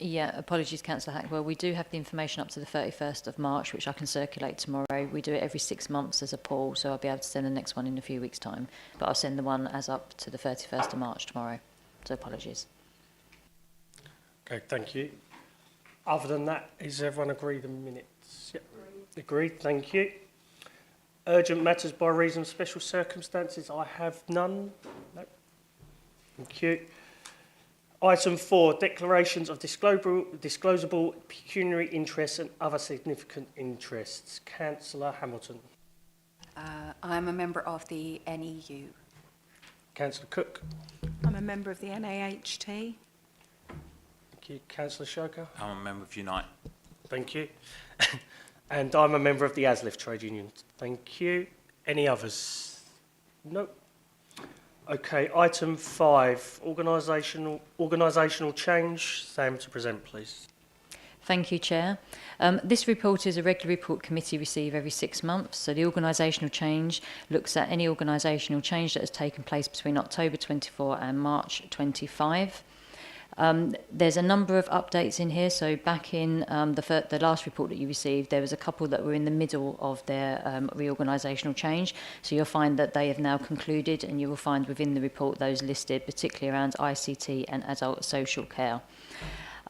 Yeah, apologies, Councillor Hackwell. We do have the information up to the 31st of March, which I can circulate tomorrow. We do it every 6 months as a poll, so I'll be able to send the next one in a few weeks' time. But I'll send the one as up to the 31st of March tomorrow. So apologies. Okay, thank you. Other than that, is everyone agreed the minutes? Yep. Agreed, thank you. Urgent matters by reason of special circumstances, I have none. No. Thank you. Item 4, declarations of disclosable pecuniary interests and other significant interests. Councillor Hamilton. I'm a member of the NEU. Councillor Cook. I'm a member of the NAHT. Thank you. Councillor Shoker. I'm a member of Unite. Thank you. And I'm a member of the ASLIF Trade Union. Thank you. Any others? No. Okay, item 5, organisational change. Sam to present, please. Thank you, Chair. This report is a regular report committee receive every 6 months. So the organisational change looks at any organisational change that has taken place between October 24 and March 25. There's a number of updates in here. So back in the last report that you received, there was a couple that were in the middle of their reorganisational change. So you'll find that they have now concluded, and you will find within the report those listed, particularly around ICT and adult social care.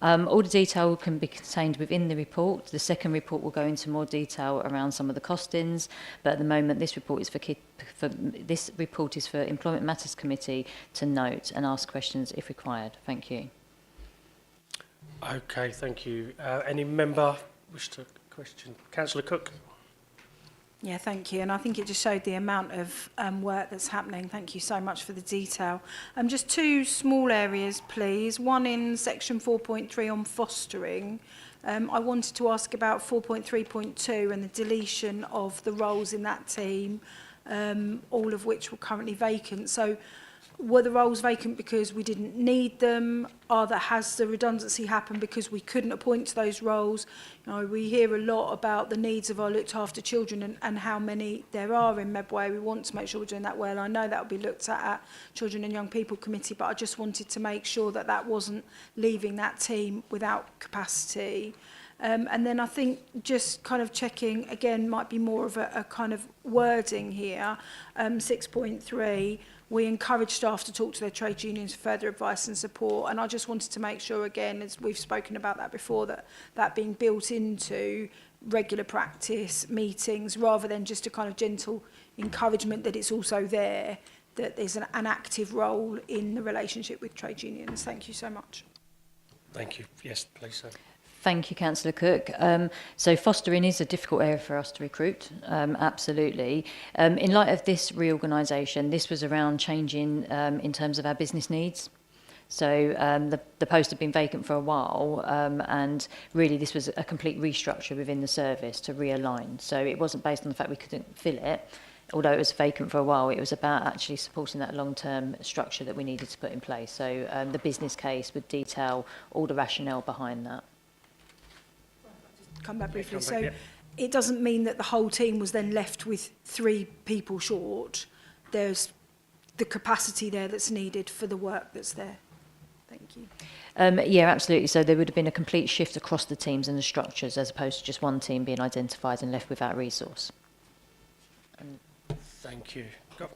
All the detail can be contained within the report. The second report will go into more detail around some of the costings, but at the moment this report is for Employment Matters Committee to note and ask questions if required. Thank you. Okay, thank you. Any member wish to question? Councillor Cook. Yeah, thank you. And I think it just showed the amount of work that's happening. Thank you so much for the detail. Just 2 small areas, please. One in section 4.3 on fostering. I wanted to ask about 4.3.2 and the deletion of the roles in that team, all of which were currently vacant. So were the roles vacant because we didn't need them? Has the redundancy happened because we couldn't appoint to those roles? You know, we hear a lot about the needs of our looked after children and how many there are in Medway. We want to make sure we're doing that well. I know that will be looked at Children and Young People Committee, but I just wanted to make sure that that wasn't leaving that team without capacity. And then I think just kind of checking, again, might be more of a kind of wording here, 6.3, we encourage staff to talk to their trade unions for further advice and support. And I just wanted to make sure, again, as we've spoken about that before, that being built into regular practice meetings rather than just a kind of gentle encouragement that it's also there, that there's an active role in the relationship with trade unions. Thank you so much. Thank you. Yes, please, sir. Thank you, Councillor Cook. So fostering is a difficult area for us to recruit, absolutely. In light of this reorganisation, this was around changing in terms of our business needs. So the post had been vacant for a while, and really this was a complete restructure within the service to realign. So it wasn't based on the fact we couldn't fill it, although it was vacant for a while. It was about actually supporting that long-term structure that we needed to put in place. So the business case would detail all the rationale behind that. Come back briefly. Come back, it doesn't mean that the whole team was then left with 3 people short. There's the capacity there that's needed for the work that's there. Thank you. Yeah, absolutely. So there would have been a complete shift across the teams and the structures as opposed to just one team being identified and left without resource. Thank you.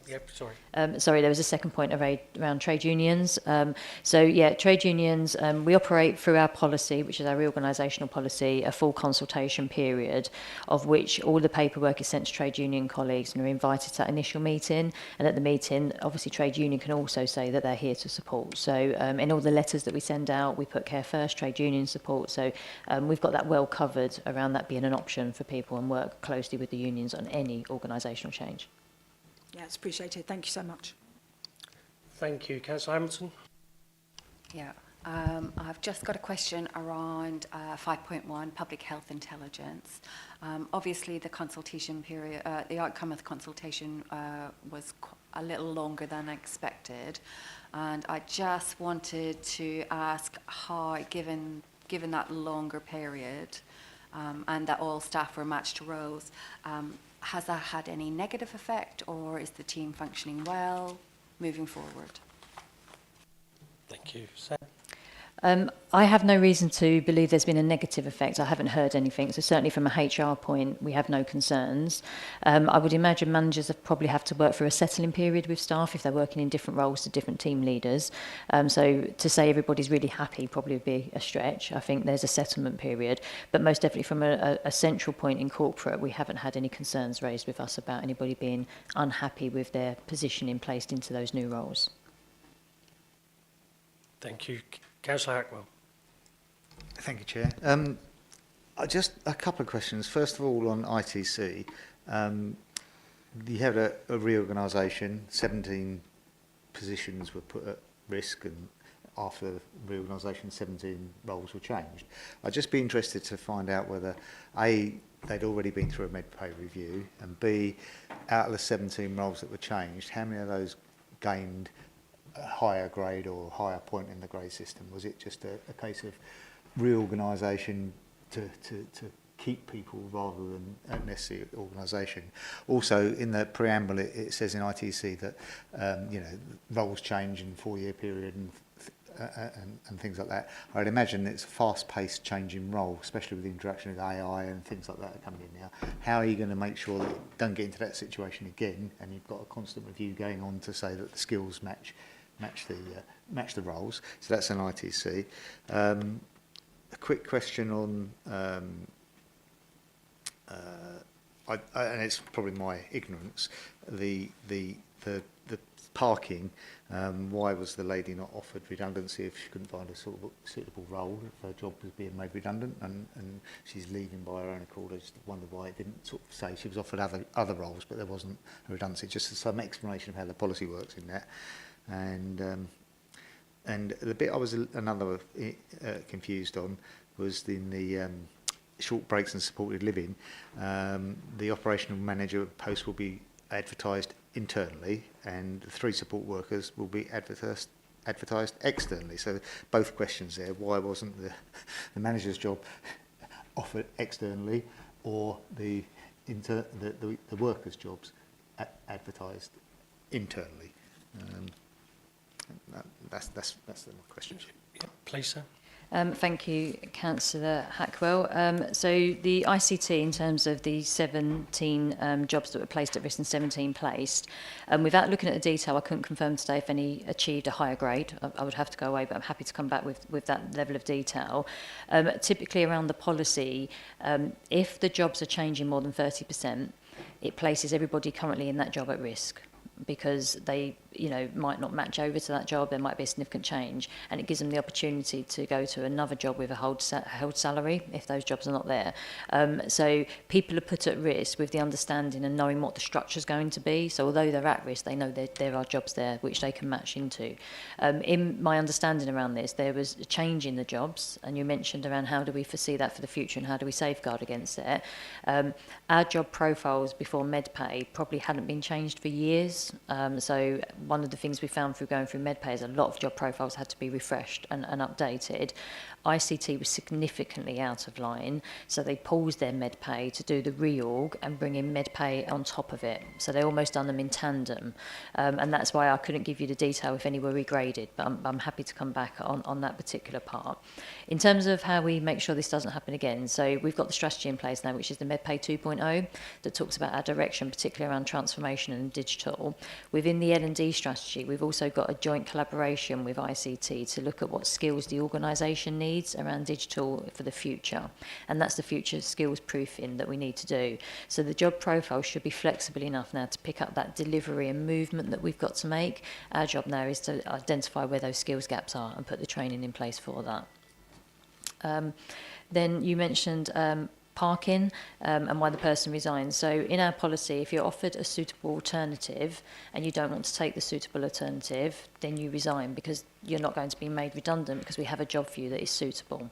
Yep, sorry. Sorry, there was a second point around trade unions. So, yeah, trade unions, we operate through our policy, which is our reorganisational policy, a full consultation period, of which all the paperwork is sent to trade union colleagues and are invited to that initial meeting. And at the meeting, obviously, trade union can also say that they're here to support. So, in all the letters that we send out, we put care first, trade union support. So, we've got that well covered around that being an option for people and work closely with the unions on any organisational change. Yeah, it's appreciated. Thank you so much. Thank you. Councillor Hamilton. Yeah, I've just got a question around 5.1, public health intelligence. Obviously, the consultation period, the outcome of the consultation was a little longer than expected, and I just wanted to ask how, given that longer period, and that all staff were matched to roles, has that had any negative effect, or is the team functioning well moving forward? Thank you. Sam. I have no reason to believe there's been a negative effect. I haven't heard anything. So certainly from a HR point, we have no concerns. I would imagine managers probably have to work through a settling period with staff if they're working in different roles to different team leaders. So to say everybody's really happy probably would be a stretch. I think there's a settlement period. But most definitely from a central point in corporate, we haven't had any concerns raised with us about anybody being unhappy with their positioning placed into those new roles. Thank you. Councillor Hackwell. Thank you, Chair. Just a couple of questions. First of all, on ITC, you had a reorganisation, 17 positions were put at risk, and after reorganisation, 17 roles were changed. I'd just be interested to find out whether, A, they'd already been through a med pay review, and B, out of the 17 roles that were changed, how many of those gained a higher grade or higher point in the grade system? Was it just a case of reorganisation to keep people rather than a necessary organisation? Also, in the preamble, it says in ITC that roles change in 4-year period and things like that. I'd imagine it's a fast-paced changing role, especially with the interaction with AI and things like that coming in now. How are you going to make sure that you don't get into that situation again, and you've got a constant review going on to say that the skills match the roles? So that's an ITC. A quick question on, and it's probably my ignorance, the parking. Why was the lady not offered redundancy if she couldn't find a suitable role, if her job was being made redundant, and she's leaving by her own accord? I just wonder why it didn't sort of say she was offered other roles, but there wasn't a redundancy. Just some explanation of how the policy works in that. And the bit I was confused on was in the short breaks and supported living. The operational manager post will be advertised internally, and the 3 support workers will be advertised externally. So both questions there. Why wasn't the manager's job offered externally, or the workers' jobs advertised internally? That's my question. Yeah, please, sir. Thank you, Councillor Hackwell. So the ICT, in terms of the 17 jobs that were placed at risk and 17 placed, without looking at the detail, I couldn't confirm today if any achieved a higher grade. I would have to go away, but I'm happy to come back with that level of detail. Typically around the policy, if the jobs are changing more than 30%, it places everybody currently in that job at risk, because they might not match over to that job. There might be a significant change, and it gives them the opportunity to go to another job with a held salary if those jobs are not there. So people are put at risk with the understanding and knowing what the structure is going to be. So although they're at risk, they know that there are jobs there which they can match into. In my understanding around this, there was a change in the jobs, and you mentioned around how do we foresee that for the future and how do we safeguard against it. Our job profiles before MedPay probably hadn't been changed for years. So one of the things we found through going through MedPay is a lot of job profiles had to be refreshed and updated. ICT was significantly out of line, so they paused their MedPay to do the reorg and bring in MedPay on top of it. So they almost done them in tandem, and that's why I couldn't give you the detail if any were regraded, but I'm happy to come back on that particular part. In terms of how we make sure this doesn't happen again, so we've got the strategy in place now, which is the MedPay 2.0, that talks about our direction, particularly around transformation and digital. Within the L&D strategy, we've also got a joint collaboration with ICT to look at what skills the organisation needs around digital for the future, and that's the future skills proofing that we need to do. So the job profile should be flexible enough now to pick up that delivery and movement that we've got to make. Our job now is to identify where those skills gaps are and put the training in place for that. Then you mentioned parking and why the person resigns. So in our policy, if you're offered a suitable alternative and you don't want to take the suitable alternative, then you resign, because you're not going to be made redundant, because we have a job for you that is suitable.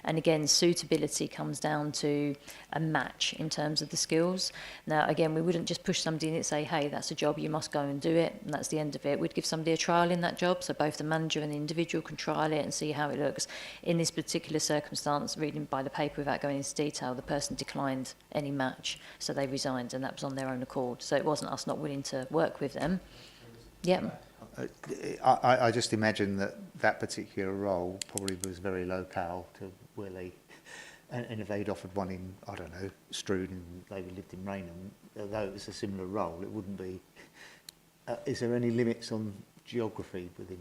And again, suitability comes down to a match in terms of the skills. Now, again, we wouldn't just push somebody in and say, hey, that's a job, you must go and do it, and that's the end of it. We'd give somebody a trial in that job, so both the manager and the individual can trial it and see how it looks. In this particular circumstance, reading by the paper without going into detail, the person declined any match, so they resigned, and that was on their own accord. So it wasn't us not willing to work with them. Yeah. I just imagine that that particular role probably was very locale to where they, and if they'd offered one in, I don't know, Strood and they lived in Raynham, although it was a similar role, it wouldn't be. Is there any limits on geography within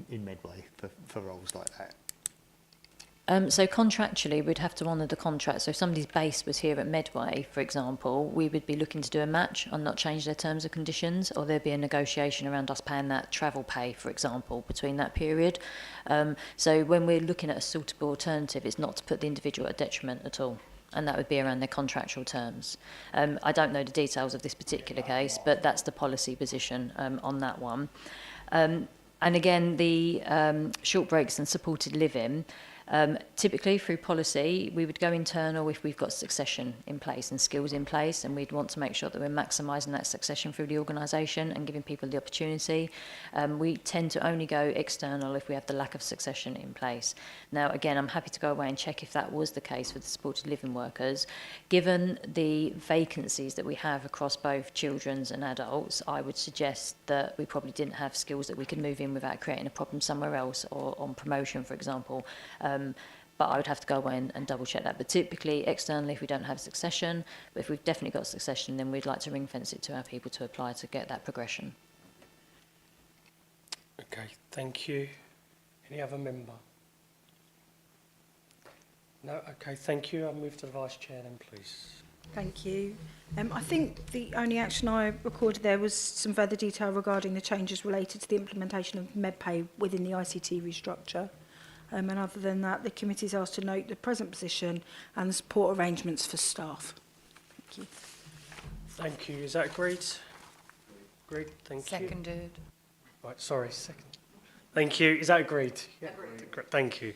in Medway for roles like that? So contractually, we'd have to honour the contract. So if somebody's base was here at Medway, for example, we would be looking to do a match and not change their terms and conditions, or there'd be a negotiation around us paying that travel pay, for example, between that period. So when we're looking at a suitable alternative, it's not to put the individual at detriment at all. And that would be around their contractual terms. I don't know the details of this particular case, but that's the policy position on that one. And again, the short breaks and supported living, typically through policy, we would go internal if we've got succession in place and skills in place, and we'd want to make sure that we're maximising that succession through the organisation and giving people the opportunity. We tend to only go external if we have the lack of succession in place. Now, again, I'm happy to go away and check if that was the case for the supported living workers. Given the vacancies that we have across both children's and adults, I would suggest that we probably didn't have skills that we could move in without creating a problem somewhere else, or on promotion, for example. But I would have to go away and double check that. But typically, externally, if we don't have succession, but if we've definitely got succession, then we'd like to ring fence it to our people to apply to get that progression. Okay, thank you. Any other member? No, okay, thank you. I'll move to the Vice Chair then, please. Thank you. I think the only action I recorded there was some further detail regarding the changes related to the implementation of MedPay within the ICT restructure. And other than that, the committee is asked to note the present position and the support arrangements for staff. Thank you. Thank you. Is that agreed? Agreed. Thank you. Seconded. Right, sorry, second. Thank you. Is that agreed? Yeah. Agreed. Thank you.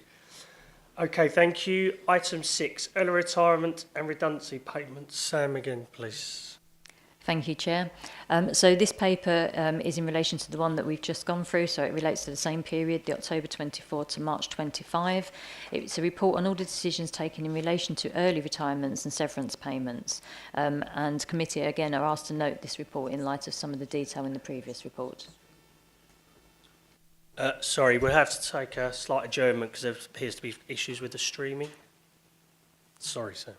Okay, thank you. Item 6, early retirement and redundancy payments. Sam again, please. Thank you, Chair. So this paper is in relation to the one that we've just gone through, so it relates to the same period, the October 24 to March 25. It's a report on all the decisions taken in relation to early retirements and severance payments. And committee, again, are asked to note this report in light of some of the detail in the previous report. Sorry, we'll have to take a slight adjournment because there appears to be issues with the streaming. Sorry, sir.